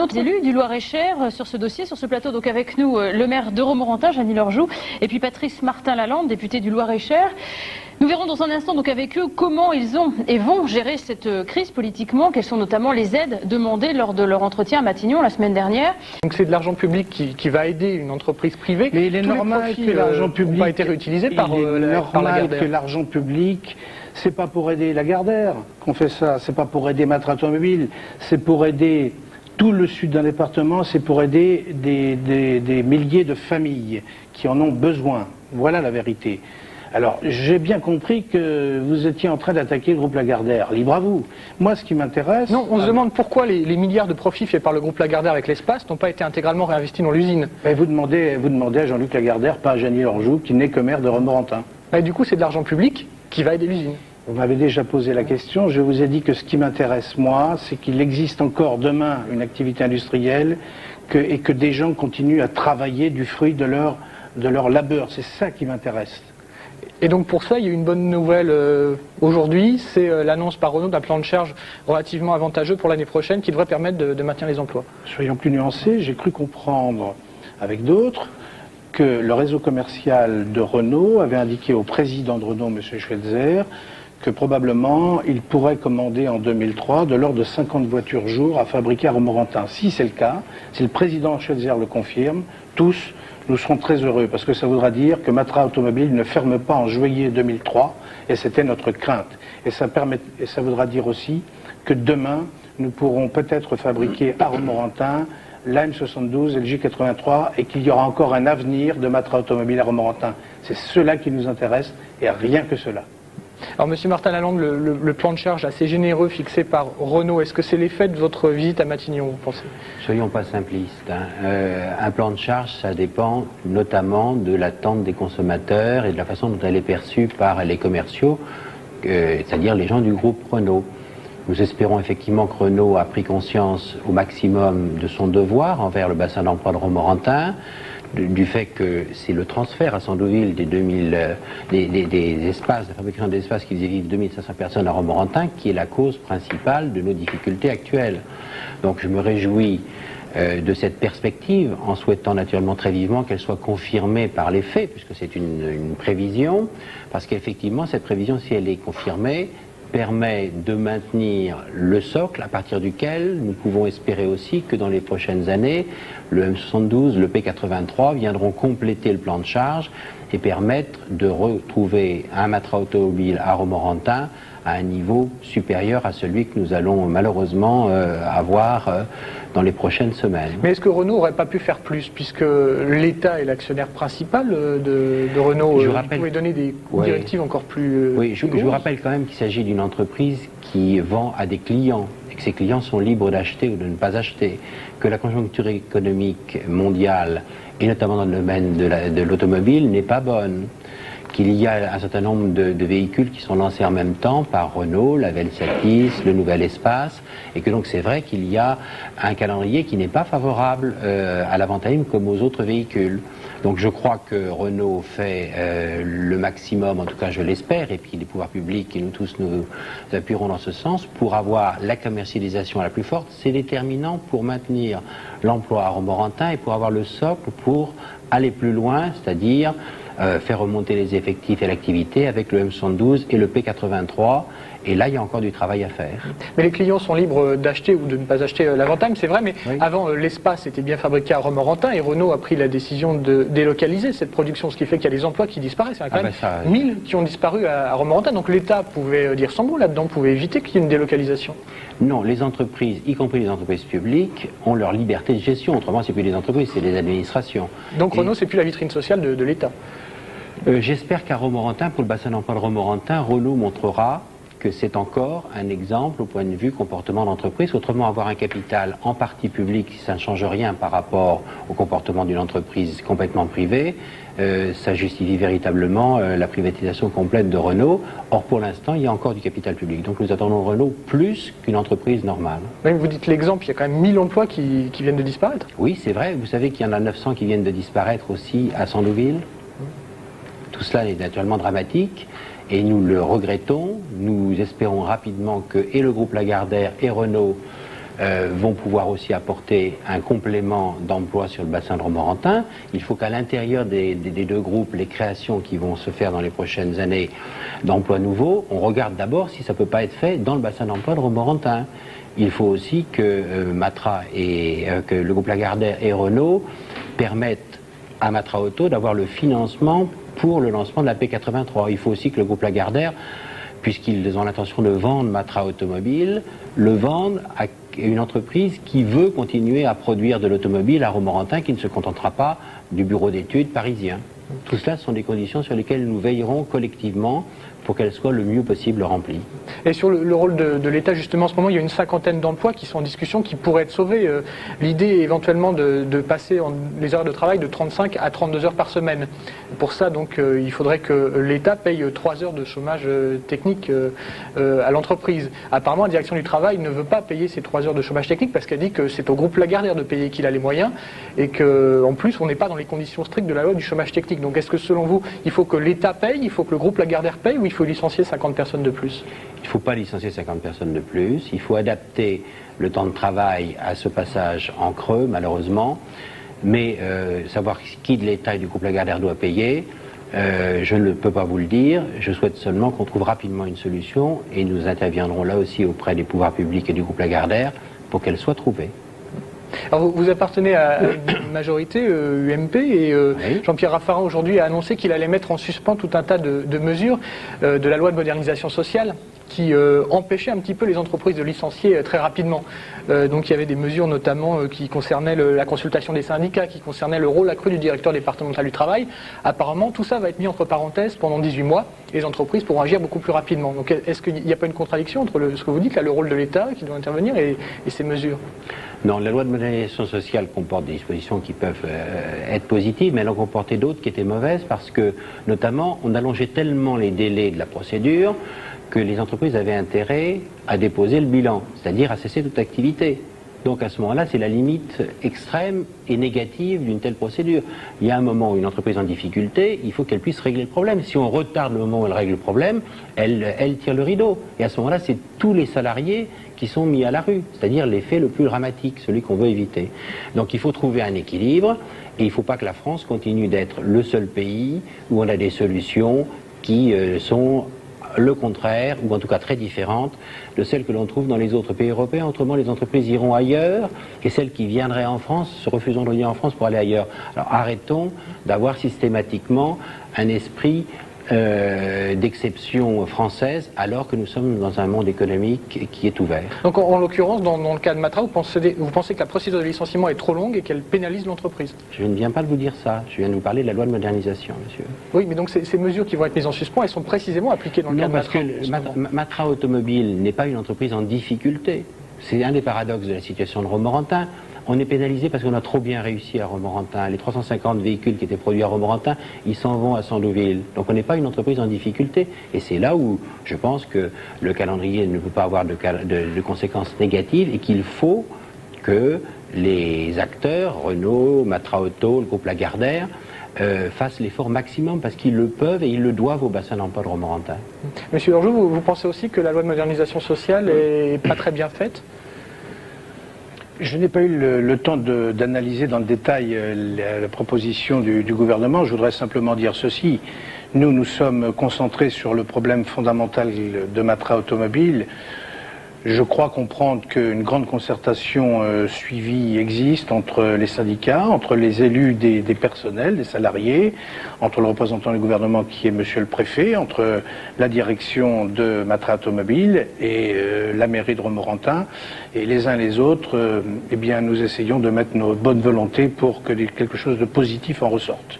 Notre élu du Loir-et-Cher sur ce dossier, sur ce plateau, donc avec nous le maire de Romorantin, Jeannie Lorjou, et puis Patrice Martin-Lalande, député du Loir-et-Cher. Nous verrons dans un instant donc avec eux comment ils ont et vont gérer cette crise politiquement, quelles sont notamment les aides demandées lors de leur entretien à Matignon la semaine dernière. Donc c'est de l'argent public qui va aider une entreprise privée. Mais il est normal que l'argent public n'a pas été réutilisé par la Gardère. Que l'argent public, c'est pas pour aider la Gardère qu'on fait ça, c'est pas pour aider Matra Automobile, c'est pour aider tout le sud d'un département, c'est pour aider des milliers de familles qui en ont besoin. Voilà la vérité. Alors, j'ai bien compris que vous étiez en train d'attaquer le groupe Lagardère. Libre à vous. Moi, ce qui m'intéresse... Non, on se demande pourquoi les milliards de profits faits par le groupe Lagardère avec l'espace n'ont pas été intégralement réinvestis dans l'usine. Vous demandez à Jean-Luc Lagardère, pas à Jeannie Lorjou, qui n'est que maire de Romorantin. Et du coup, c'est de l'argent public qui va aider l'usine. Vous m'avez déjà posé la question. Je vous ai dit que ce qui m'intéresse, moi, c'est qu'il existe encore demain une activité industrielle et que des gens continuent à travailler du fruit de leur labeur. C'est ça qui m'intéresse. Et donc pour ça, il y a une bonne nouvelle aujourd'hui, c'est l'annonce par Renault d'un plan de charge relativement avantageux pour l'année prochaine qui devrait permettre de maintenir les emplois. Soyons plus nuancés, j'ai cru comprendre avec d'autres que le réseau commercial de Renault avait indiqué au président de Renault, M. Schweitzer, que probablement il pourrait commander en 2003 de l'ordre de 50 voitures jour à fabriquer à Romorantin. Si c'est le cas, si le président Schweitzer le confirme, tous nous serons très heureux, parce que ça voudra dire que Matra Automobile ne ferme pas en juillet 2003, et c'était notre crainte. Et ça voudra dire aussi que demain, nous pourrons peut-être fabriquer à Romorantin l'AM72 et le J83, et qu'il y aura encore un avenir de Matra Automobile à Romorantin. C'est cela qui nous intéresse, et rien que cela. Alors, Monsieur Martin-Lalande, le plan de charge assez généreux fixé par Renault, est-ce que c'est l'effet de votre visite à Matignon, vous pensez? Soyons pas simplistes. Un plan de charge, ça dépend notamment de l'attente des consommateurs et de la façon dont elle est perçue par les commerciaux, c'est-à-dire les gens du groupe Renault. Nous espérons effectivement que Renault a pris conscience au maximum de son devoir envers le bassin d'emploi de Romorantin, du fait que c'est le transfert à Sandouville des espaces, la fabrication des espaces qui vivent 2500 personnes à Romorantin, qui est la cause principale de nos difficultés actuelles. Donc je me réjouis de cette perspective, en souhaitant naturellement très vivement qu'elle soit confirmée par les faits, puisque c'est une prévision, parce qu'effectivement cette prévision, si elle est confirmée, permet de maintenir le socle à partir duquel nous pouvons espérer aussi que dans les prochaines années, le M72, le P83 viendront compléter le plan de charge et permettre de retrouver un Matra Automobile à Romorantin à un niveau supérieur à celui que nous allons malheureusement avoir dans les prochaines semaines. Mais est-ce que Renault n'aurait pas pu faire plus, puisque l'État est l'actionnaire principal de Renault? Vous pouvez donner des directives encore plus... Oui, je vous rappelle quand même qu'il s'agit d'une entreprise qui vend à des clients, et que ces clients sont libres d'acheter ou de ne pas acheter, que la conjoncture économique mondiale, et notamment dans le domaine de l'automobile, n'est pas bonne, qu'il y a un certain nombre de véhicules qui sont lancés en même temps par Renault, la Velsatis, le Nouvel Espace, et que donc c'est vrai qu'il y a un calendrier qui n'est pas favorable à la vente à ligne comme aux autres véhicules. Donc je crois que Renault fait le maximum, en tout cas je l'espère, et puis les pouvoirs publics et nous tous nous appuierons dans ce sens, pour avoir la commercialisation la plus forte. C'est déterminant pour maintenir l'emploi à Romorantin et pour avoir le socle pour aller plus loin, c'est-à-dire faire remonter les effectifs et l'activité avec le M72 et le P83. Et là, il y a encore du travail à faire. Mais les clients sont libres d'acheter ou de ne pas acheter l'Avantage, c'est vrai, mais oui. Avant, l'espace était bien fabriqué à Romorantin et Renault a pris la décision de délocaliser cette production, ce qui fait qu'il y a des emplois qui disparaissent. Il y en a quand même 1000 qui ont disparu à Romorantin, donc l'État pouvait dire son mot là-dedans, pouvait éviter qu'il y ait une délocalisation. Non, les entreprises, y compris les entreprises publiques, ont leur liberté de gestion. Autrement, c'est plus des entreprises, c'est des administrations. Donc Renault, c'est plus la vitrine sociale de l'État. J'espère qu'à Romorantin, pour le bassin d'emploi de Romorantin, Renault montrera que c'est encore un exemple au point de vue comportement d'entreprise. Autrement, avoir un capital en partie public, ça ne change rien par rapport au comportement d'une entreprise complètement privée. Ça justifie véritablement la privatisation complète de Renault. Or, pour l'instant, il y a encore du capital public. Donc nous attendons Renault plus qu'une entreprise normale. Même vous dites l'exemple, il y a quand même 1000 emplois qui viennent de disparaître. Oui, c'est vrai. Vous savez qu'il y en a 900 qui viennent de disparaître aussi à Sandouville. Tout cela est naturellement dramatique. Et nous le regrettons, nous espérons rapidement que et le groupe Lagardère et Renault vont pouvoir aussi apporter un complément d'emploi sur le bassin de Romorantin. Il faut qu'à l'intérieur des deux groupes, les créations qui vont se faire dans les prochaines années d'emplois nouveaux, on regarde d'abord si ça ne peut pas être fait dans le bassin d'emploi de Romorantin. Il faut aussi que Matra et que le groupe Lagardère et Renault permettent à Matra Auto d'avoir le financement pour le lancement de la P83. Il faut aussi que le groupe Lagardère, puisqu'ils ont l'intention de vendre Matra Automobile, le vendent à une entreprise qui veut continuer à produire de l'automobile à Romorantin, qui ne se contentera pas du bureau d'études parisien. Tout cela sont des conditions sur lesquelles nous veillerons collectivement pour qu'elles soient le mieux possible remplies. Et sur le rôle de l'État, justement, en ce moment, il y a une cinquantaine d'emplois qui sont en discussion, qui pourraient être sauvés. L'idée est éventuellement de passer les heures de travail de 35 à 32 heures par semaine. Pour ça, donc, il faudrait que l'État paye 3 heures de chômage technique à l'entreprise. Apparemment, la direction du travail ne veut pas payer ces 3 heures de chômage technique parce qu'elle dit que c'est au groupe Lagardère de payer, qu'il a les moyens, et qu'en plus, on n'est pas dans les conditions strictes de la loi du chômage technique. Donc, est-ce que selon vous, il faut que l'État paye, il faut que le groupe Lagardère paye, ou il faut licencier 50 personnes de plus? Il ne faut pas licencier 50 personnes de plus. Il faut adapter le temps de travail à ce passage en creux, malheureusement. Mais savoir qui de l'État et du groupe Lagardère doit payer, je ne peux pas vous le dire. Je souhaite seulement qu'on trouve rapidement une solution et nous interviendrons là aussi auprès des pouvoirs publics et du groupe Lagardère pour qu'elle soit trouvée. Alors vous appartenez à une majorité UMP et oui. Jean-Pierre Raffarin aujourd'hui a annoncé qu'il allait mettre en suspens tout un tas de mesures de la loi de modernisation sociale qui empêchaient un petit peu les entreprises de licencier très rapidement. Donc il y avait des mesures notamment qui concernaient la consultation des syndicats, qui concernaient le rôle accru du directeur départemental du travail. Apparemment tout ça va être mis entre parenthèses pendant 18 mois et les entreprises pourront agir beaucoup plus rapidement. Donc est-ce qu'il n'y a pas une contradiction entre ce que vous dites, là, le rôle de l'État qui doit intervenir et ces mesures? Non, la loi de modernisation sociale comporte des dispositions qui peuvent être positives, mais elle en comportait d'autres qui étaient mauvaises parce que, notamment, on allongeait tellement les délais de la procédure que les entreprises avaient intérêt à déposer le bilan, c'est-à-dire à cesser toute activité. Donc à ce moment-là, c'est la limite extrême et négative d'une telle procédure. Il y a un moment où une entreprise en difficulté, il faut qu'elle puisse régler le problème. Si on retarde le moment où elle règle le problème, elle tire le rideau. Et à ce moment-là, c'est tous les salariés qui sont mis à la rue, c'est-à-dire l'effet le plus dramatique, celui qu'on veut éviter. Donc il faut trouver un équilibre et il ne faut pas que la France continue d'être le seul pays où on a des solutions qui sont le contraire, ou en tout cas très différentes de celles que l'on trouve dans les autres pays européens. Autrement, les entreprises iront ailleurs et celles qui viendraient en France se refuseront de venir en France pour aller ailleurs. Alors arrêtons d'avoir systématiquement un esprit d'exception française alors que nous sommes dans un monde économique qui est ouvert. Donc en l'occurrence, dans le cas de Matra, vous pensez que la procédure de licenciement est trop longue et qu'elle pénalise l'entreprise? Je ne viens pas de vous dire ça, je viens de vous parler de la loi de modernisation, monsieur. Oui, mais donc ces mesures qui vont être mises en suspens, elles sont précisément appliquées dans le cas de Matra. Non, parce que Matra Automobile n'est pas une entreprise en difficulté. C'est un des paradoxes de la situation de Romorantin. On est pénalisé parce qu'on a trop bien réussi à Romorantin. Les 350 véhicules qui étaient produits à Romorantin, ils s'en vont à Sandouville. Donc on n'est pas une entreprise en difficulté. Et c'est là où je pense que le calendrier ne peut pas avoir de conséquences négatives et qu'il faut que les acteurs, Renault, Matra Auto, le groupe Lagardère, fassent l'effort maximum parce qu'ils le peuvent et ils le doivent au bassin d'emploi de Romorantin. Monsieur Lorjou, vous pensez aussi que la loi de modernisation sociale n'est pas très bien faite? Je n'ai pas eu le temps d'analyser dans le détail la proposition du gouvernement. Je voudrais simplement dire ceci. Nous sommes concentrés sur le problème fondamental de Matra Automobile. Je crois comprendre qu'une grande concertation suivie existe entre les syndicats, entre les élus des personnels, des salariés, entre le représentant du gouvernement qui est monsieur le préfet, entre la direction de Matra Automobile et la mairie de Romorantin. Et les uns et les autres, eh bien, nous essayons de mettre nos bonnes volontés pour que quelque chose de positif en ressorte.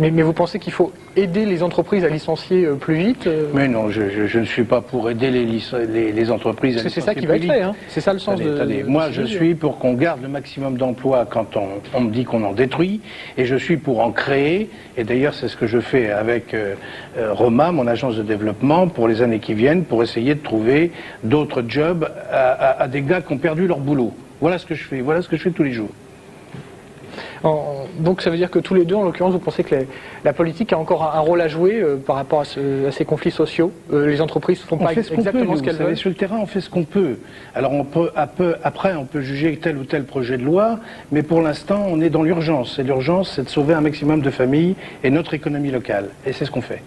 Mais vous pensez qu'il faut aider les entreprises à licencier plus vite Mais non, je ne suis pas pour aider les entreprises à licencier plus vite. C'est ça qui va être fait, hein. C'est ça le sens de moi, je suis pour qu'on garde le maximum d'emplois quand on me dit qu'on en détruit, et je suis pour en créer, et d'ailleurs c'est ce que je fais avec Roma, mon agence de développement, pour les années qui viennent, pour essayer de trouver d'autres jobs à des gars qui ont perdu leur boulot. Voilà ce que je fais tous les jours. Donc ça veut dire que tous les deux, en l'occurrence, vous pensez que la politique a encore un rôle à jouer par rapport à ces conflits sociaux. Les entreprises ne font pas exactement ce qu'elles veulent. Sur le terrain, on fait ce qu'on peut. Alors après, on peut juger tel ou tel projet de loi, mais pour l'instant, on est dans l'urgence. Et l'urgence, c'est de sauver un maximum de familles et notre économie locale. Et c'est ce qu'on fait.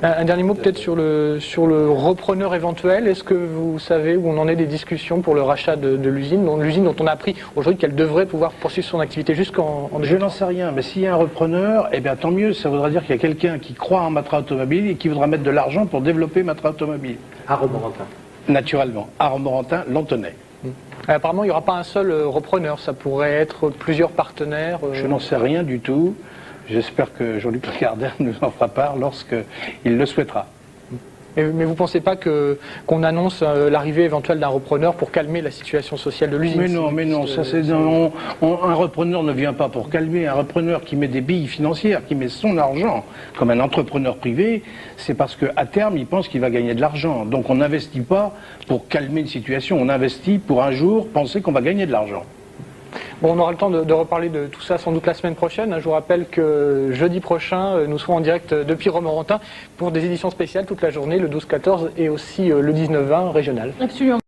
Un dernier mot peut-être sur le repreneur éventuel. Est-ce que vous savez où on en est des discussions pour le rachat de l'usine dont on a appris aujourd'hui qu'elle devrait pouvoir poursuivre son activité jusqu'en 2030? Je n'en sais rien, mais s'il y a un repreneur, eh bien tant mieux. Ça voudra dire qu'il y a quelqu'un qui croit en Matra Automobile et qui voudra mettre de l'argent pour développer Matra Automobile. À Romorantin. Naturellement. À Romorantin, Lanthenay. Apparemment, il n'y aura pas un seul repreneur. Ça pourrait être plusieurs partenaires. Je n'en sais rien du tout. J'espère que Jean-Luc Lagardère nous en fera part lorsqu'il le souhaitera. Mais vous ne pensez pas qu'on annonce l'arrivée éventuelle d'un repreneur pour calmer la situation sociale de l'usine? Mais non, un repreneur ne vient pas pour calmer. Un repreneur qui met des billes financières, qui met son argent comme un entrepreneur privé, c'est parce qu'à terme, il pense qu'il va gagner de l'argent. Donc on n'investit pas pour calmer une situation, on investit pour un jour penser qu'on va gagner de l'argent. Bon, on aura le temps de reparler de tout ça sans doute la semaine prochaine. Je vous rappelle que jeudi prochain, nous serons en direct depuis Romorantin pour des éditions spéciales toute la journée, le 12-14 et aussi le 19-20 régional. Absolument.